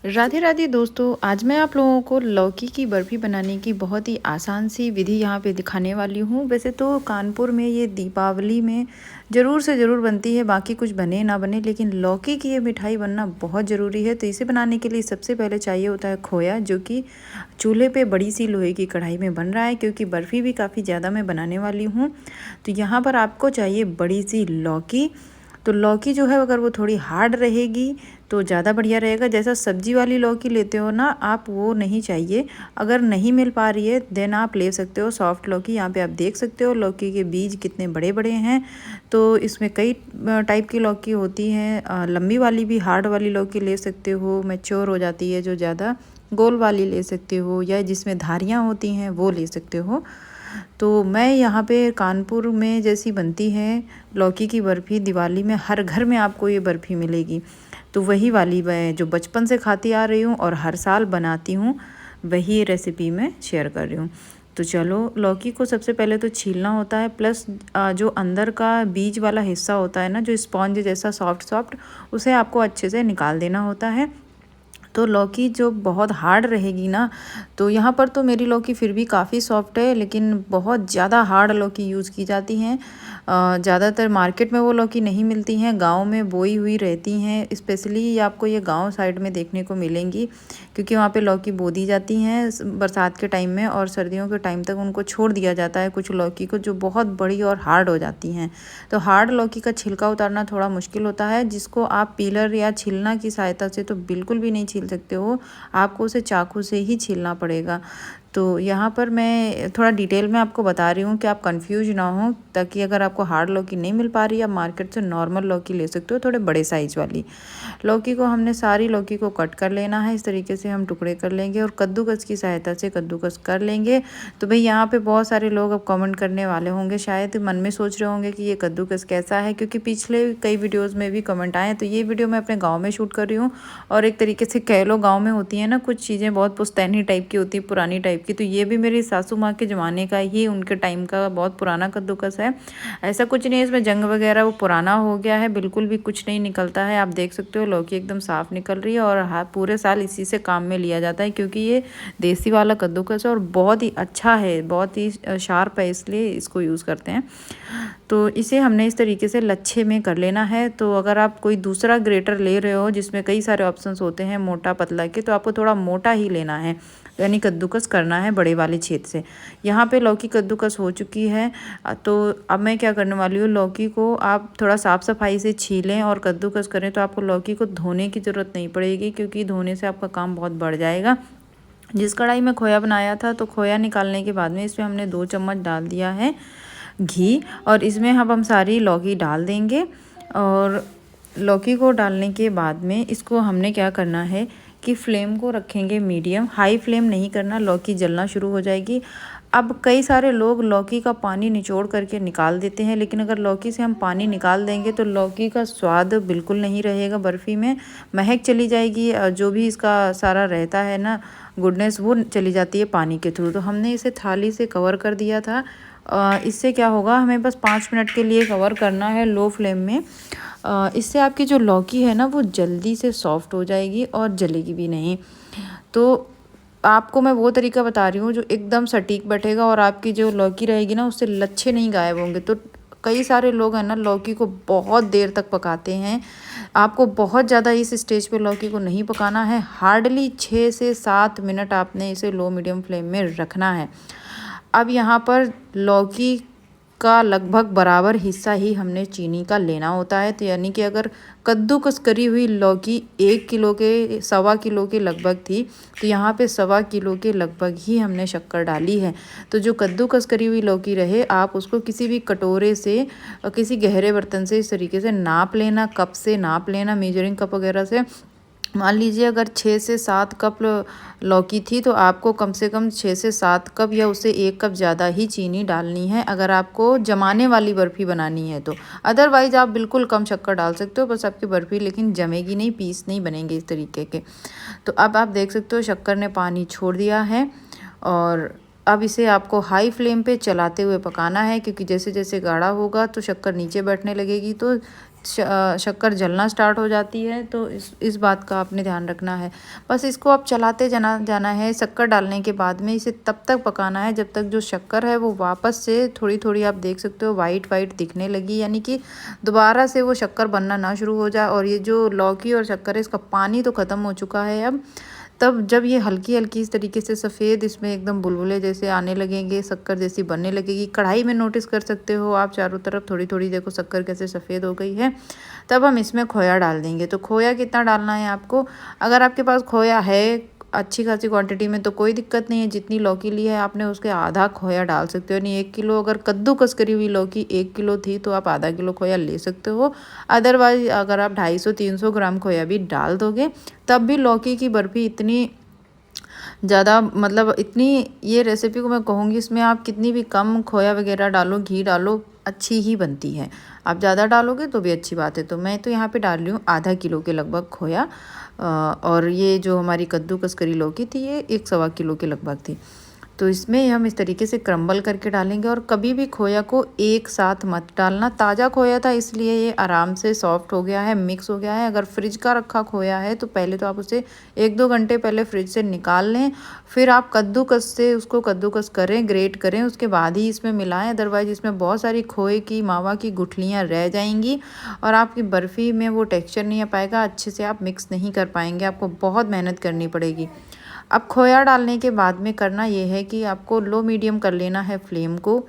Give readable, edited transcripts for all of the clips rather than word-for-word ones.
राधे राधे दोस्तों, आज मैं आप लोगों को लौकी की बर्फ़ी बनाने की बहुत ही आसान सी विधि यहाँ पे दिखाने वाली हूँ। वैसे तो कानपुर में ये दीपावली में ज़रूर से ज़रूर बनती है, बाकी कुछ बने ना बने, लेकिन लौकी की ये मिठाई बनना बहुत ज़रूरी है। तो इसे बनाने के लिए सबसे पहले चाहिए होता है खोया, जो कि चूल्हे पे बड़ी सी लोहे की कढ़ाई में बन रहा है, क्योंकि बर्फ़ी भी काफ़ी ज़्यादा मैं बनाने वाली हूँ। तो यहाँ पर आपको चाहिए बड़ी सी लौकी। तो लौकी जो है अगर वो थोड़ी हार्ड रहेगी तो ज़्यादा बढ़िया रहेगा। जैसा सब्जी वाली लौकी लेते हो ना आप, वो नहीं चाहिए। अगर नहीं मिल पा रही है देन आप ले सकते हो सॉफ्ट लौकी। यहाँ पे आप देख सकते हो लौकी के बीज कितने बड़े बड़े हैं। तो इसमें कई टाइप की लौकी होती हैं। लंबी वाली भी हार्ड वाली लौकी ले सकते हो, मैच्योर हो जाती है जो ज़्यादा। गोल वाली ले सकते हो, या जिसमें धारियाँ होती हैं वो ले सकते हो। तो मैं यहाँ पे कानपुर में जैसी बनती है लौकी की बर्फ़ी, दिवाली में हर घर में आपको ये बर्फ़ी मिलेगी। तो वही वाली मैं जो बचपन से खाती आ रही हूँ और हर साल बनाती हूँ, वही रेसिपी मैं शेयर कर रही हूँ। तो चलो, लौकी को सबसे पहले तो छीलना होता है, प्लस जो अंदर का बीज वाला हिस्सा होता है ना, जो स्पॉन्ज जैसा सॉफ्ट सॉफ्ट, उसे आपको अच्छे से निकाल देना होता है। तो लौकी जो बहुत हार्ड रहेगी ना, तो यहाँ पर तो मेरी लौकी फिर भी काफ़ी सॉफ्ट है, लेकिन बहुत ज़्यादा हार्ड लौकी यूज़ की जाती हैं। ज़्यादातर मार्केट में वो लौकी नहीं मिलती हैं, गांव में बोई हुई रहती हैं। स्पेशली आपको ये गांव साइड में देखने को मिलेंगी, क्योंकि वहाँ पे लौकी बो दी जाती हैं बरसात के टाइम में, और सर्दियों के टाइम तक उनको छोड़ दिया जाता है कुछ लौकी को, जो बहुत बड़ी और हार्ड हो जाती हैं। तो हार्ड लौकी का छिलका उतारना थोड़ा मुश्किल होता है, जिसको आप पीलर या छीलना की सहायता से तो बिल्कुल भी नहीं छील सकते हो, आपको उसे चाकू से ही छीलना पड़ेगा। तो यहाँ पर मैं थोड़ा डिटेल में आपको बता रही हूँ कि आप कंफ्यूज ना हो, ताकि अगर आपको हार्ड लौकी नहीं मिल पा रही है, आप मार्केट से नॉर्मल लौकी ले सकते हो, थोड़े बड़े साइज़ वाली लौकी को। हमने सारी लौकी को कट कर लेना है, इस तरीके से हम टुकड़े कर लेंगे और कद्दूकस की सहायता से कद्दूकस कर लेंगे। तो भाई यहाँ पे बहुत सारे लोग अब कमेंट करने वाले होंगे, शायद मन में सोच रहे होंगे कि ये कद्दूकस कैसा है, क्योंकि पिछले कई वीडियोज़ में भी कमेंट आए। तो ये वीडियो मैं अपने गाँव में शूट कर रही हूँ, और एक तरीके से कह लो गाँव में होती है ना कुछ चीज़ें बहुत पुश्तैनी टाइप की होती है, पुरानी टाइप की। तो ये भी मेरी सासू माँ के ज़माने का ही, उनके टाइम का बहुत पुराना कद्दूकस है। ऐसा कुछ नहीं है इसमें जंग वगैरह, वो पुराना हो गया है, बिल्कुल भी कुछ नहीं निकलता है। आप देख सकते हो लौकी एकदम साफ़ निकल रही है, और हाँ, पूरे साल इसी से काम में लिया जाता है, क्योंकि ये देसी वाला कद्दूकस है और बहुत ही अच्छा है, बहुत ही शार्प है, इसलिए इसको यूज़ करते हैं। तो इसे हमने इस तरीके से लच्छे में कर लेना है। तो अगर आप कोई दूसरा ग्रेटर ले रहे हो जिसमें कई सारे ऑप्शंस होते हैं मोटा पतला के, तो आपको थोड़ा मोटा ही लेना है, यानी कद्दूकस करना है बड़े वाले छेद से। यहाँ पे लौकी कद्दूकस हो चुकी है। तो अब मैं क्या करने वाली हूँ, लौकी को आप थोड़ा साफ़ सफाई से छीलें और कद्दूकस करें, तो आपको लौकी को धोने की ज़रूरत नहीं पड़ेगी, क्योंकि धोने से आपका काम बहुत बढ़ जाएगा। जिस कढ़ाई में खोया बनाया था, तो खोया निकालने के बाद में इसमें हमने 2 चम्मच डाल दिया है घी, और इसमें अब हम सारी लौकी डाल देंगे। और लौकी को डालने के बाद में इसको हमने क्या करना है कि फ्लेम को रखेंगे मीडियम, हाई फ्लेम नहीं करना, लौकी जलना शुरू हो जाएगी। अब कई सारे लोग लौकी का पानी निचोड़ करके निकाल देते हैं, लेकिन अगर लौकी से हम पानी निकाल देंगे तो लौकी का स्वाद बिल्कुल नहीं रहेगा बर्फ़ी में, महक चली जाएगी, जो भी इसका सारा रहता है ना गुडनेस, वो चली जाती है पानी के थ्रू। तो हमने इसे थाली से कवर कर दिया था। इससे क्या होगा, हमें बस 5 मिनट के लिए कवर करना है लो फ्लेम में। इससे आपकी जो लौकी है ना वो जल्दी से सॉफ्ट हो जाएगी और जलेगी भी नहीं। तो आपको मैं वो तरीका बता रही हूँ जो एकदम सटीक बैठेगा, और आपकी जो लौकी रहेगी ना उससे लच्छे नहीं गायब होंगे। तो कई सारे लोग हैं ना लौकी को बहुत देर तक पकाते हैं, आपको बहुत ज़्यादा इस स्टेज पे लौकी को नहीं पकाना है। हार्डली 6 से 7 मिनट आपने इसे लो मीडियम फ्लेम में रखना है। अब यहाँ पर लौकी का लगभग बराबर हिस्सा ही हमने चीनी का लेना होता है। तो यानी कि अगर कद्दूकस करी हुई लौकी 1 किलो के 1.25 किलो के लगभग थी, तो यहाँ पे 1.25 किलो के लगभग ही हमने शक्कर डाली है। तो जो कद्दूकस करी हुई लौकी रहे, आप उसको किसी भी कटोरे से, किसी गहरे बर्तन से इस तरीके से नाप लेना, कप से नाप लेना, मेजरिंग कप वगैरह से। मान लीजिए अगर 6 से 7 कप लौकी थी, तो आपको कम से कम 6 से 7 कप या उससे 1 कप ज़्यादा ही चीनी डालनी है, अगर आपको जमाने वाली बर्फ़ी बनानी है तो। अदरवाइज़ आप बिल्कुल कम शक्कर डाल सकते हो, बस आपकी बर्फ़ी लेकिन जमेगी नहीं, पीस नहीं बनेंगे इस तरीके के। तो अब आप देख सकते हो शक्कर ने पानी छोड़ दिया है, और अब इसे आपको हाई फ्लेम पे चलाते हुए पकाना है, क्योंकि जैसे जैसे गाढ़ा होगा तो शक्कर नीचे बैठने लगेगी। तो शक्कर जलना स्टार्ट हो जाती है, तो इस बात का आपने ध्यान रखना है। बस इसको आप चलाते जाना है। शक्कर डालने के बाद में इसे तब तक पकाना है जब तक जो शक्कर है वो वापस से थोड़ी थोड़ी, आप देख सकते हो, वाइट वाइट दिखने लगी, यानी कि दोबारा से वो शक्कर बनना ना शुरू हो जाए। और ये जो लौकी और शक्कर है इसका पानी तो ख़त्म हो चुका है अब। तब जब ये हल्की हल्की इस तरीके से सफ़ेद, इसमें एकदम बुलबुले जैसे आने लगेंगे, शक्कर जैसी बनने लगेगी, कढ़ाई में नोटिस कर सकते हो आप चारों तरफ थोड़ी थोड़ी, देखो शक्कर कैसे सफ़ेद हो गई है। तब हम इसमें खोया डाल देंगे। तो खोया कितना डालना है आपको, अगर आपके पास खोया है अच्छी खासी क्वांटिटी में तो कोई दिक्कत नहीं है, जितनी लौकी ली है आपने उसके आधा खोया डाल सकते हो। नहीं 1 किलो अगर कद्दूकस करी हुई लौकी 1 किलो थी तो आप आधा किलो खोया ले सकते हो। अदरवाइज अगर आप 250-300 ग्राम खोया भी डाल दोगे तब भी लौकी की बर्फ़ी इतनी ज़्यादा, मतलब इतनी, ये रेसिपी को मैं कहूँगी इसमें आप कितनी भी कम खोया वगैरह डालो, घी डालो, अच्छी ही बनती है। आप ज़्यादा डालोगे तो भी अच्छी बात है। तो मैं तो यहाँ पे डाल रही हूँ आधा किलो के लगभग खोया। और ये जो हमारी कद्दूकस करी लौकी थी ये 1 सवा किलो के लगभग थी। तो इसमें हम इस तरीके से क्रम्बल करके डालेंगे। और कभी भी खोया को एक साथ मत डालना। ताज़ा खोया था इसलिए ये आराम से सॉफ्ट हो गया है, मिक्स हो गया है। अगर फ्रिज का रखा खोया है तो पहले तो आप उसे 1-2 घंटे पहले फ्रिज से निकाल लें, फिर आप कद्दूकस से उसको कद्दूकस करें, ग्रेट करें, उसके बाद ही इसमें मिलाएं। अदरवाइज इसमें बहुत सारी खोए की, मावा की गुठलियाँ रह जाएंगी और आपकी बर्फ़ी में वो टेक्सचर नहीं आ पाएगा, अच्छे से आप मिक्स नहीं कर पाएंगे, आपको बहुत मेहनत करनी पड़ेगी। अब खोया डालने के बाद में करना ये है कि आपको लो मीडियम कर लेना है फ्लेम को।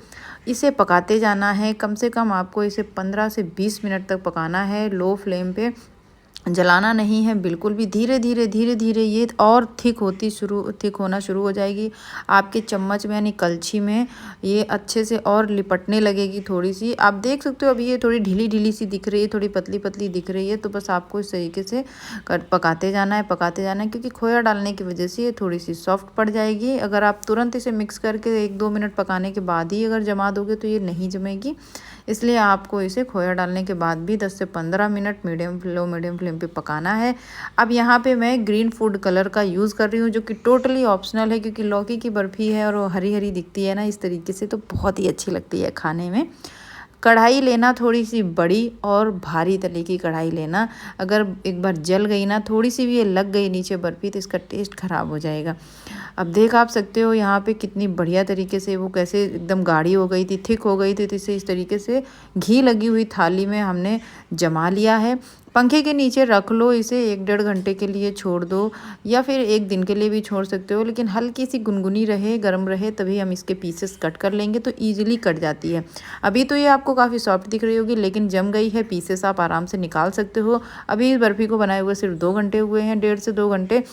इसे पकाते जाना है, कम से कम आपको इसे 15 से 20 मिनट तक पकाना है लो फ्लेम पे। जलाना नहीं है बिल्कुल भी। धीरे धीरे ये और थिक होना शुरू हो जाएगी। आपके चम्मच में यानी कलछी में ये अच्छे से और लिपटने लगेगी थोड़ी सी। आप देख सकते हो अभी ये थोड़ी ढीली सी दिख रही है, थोड़ी पतली पतली दिख रही है। तो बस आपको इस तरीके से पकाते जाना है क्योंकि खोया डालने की वजह से ये थोड़ी सी सॉफ्ट पड़ जाएगी। अगर आप तुरंत इसे मिक्स करके 1-2 मिनट पकाने के बाद ही अगर जमा दोगे तो ये नहीं जमेगी। इसलिए आपको इसे खोया डालने के बाद भी 10 से 15 मिनट मीडियम फ्लेम पे पकाना है। अब यहाँ पे मैं ग्रीन फूड कलर का यूज़ कर रही हूँ जो कि टोटली ऑप्शनल है, क्योंकि लौकी की बर्फ़ी है और वो हरी हरी दिखती है ना इस तरीके से, तो बहुत ही अच्छी लगती है खाने में। कढ़ाई लेना थोड़ी सी बड़ी और भारी तले की कढ़ाई लेना। अगर एक बार जल गई ना, थोड़ी सी भी ये लग गई नीचे बर्फ़ी, तो इसका टेस्ट ख़राब हो जाएगा। अब देख आप सकते हो यहाँ पे कितनी बढ़िया तरीके से वो कैसे एकदम गाढ़ी हो गई थी, थिक हो गई थी। तो इसे इस तरीके से घी लगी हुई थाली में हमने जमा लिया है। पंखे के नीचे रख लो इसे, 1-1.5 घंटे के लिए छोड़ दो या फिर 1 दिन के लिए भी छोड़ सकते हो, लेकिन हल्की सी गुनगुनी रहे, गर्म रहे, तभी हम इसके पीसेस कट कर लेंगे तो ईजिली कट जाती है। अभी तो ये आपको काफ़ी सॉफ्ट दिख रही होगी, लेकिन जम गई है, पीसेस आप आराम से निकाल सकते हो। अभी इस बर्फ़ी को बनाए हुए सिर्फ 2 घंटे हुए हैं, 1.5 से 2 घंटे।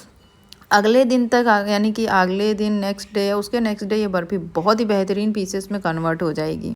अगले दिन तक यानी कि अगले दिन नेक्स्ट डे या उसके नेक्स्ट डे ये बर्फ़ी बहुत ही बेहतरीन पीसेस में कन्वर्ट हो जाएगी।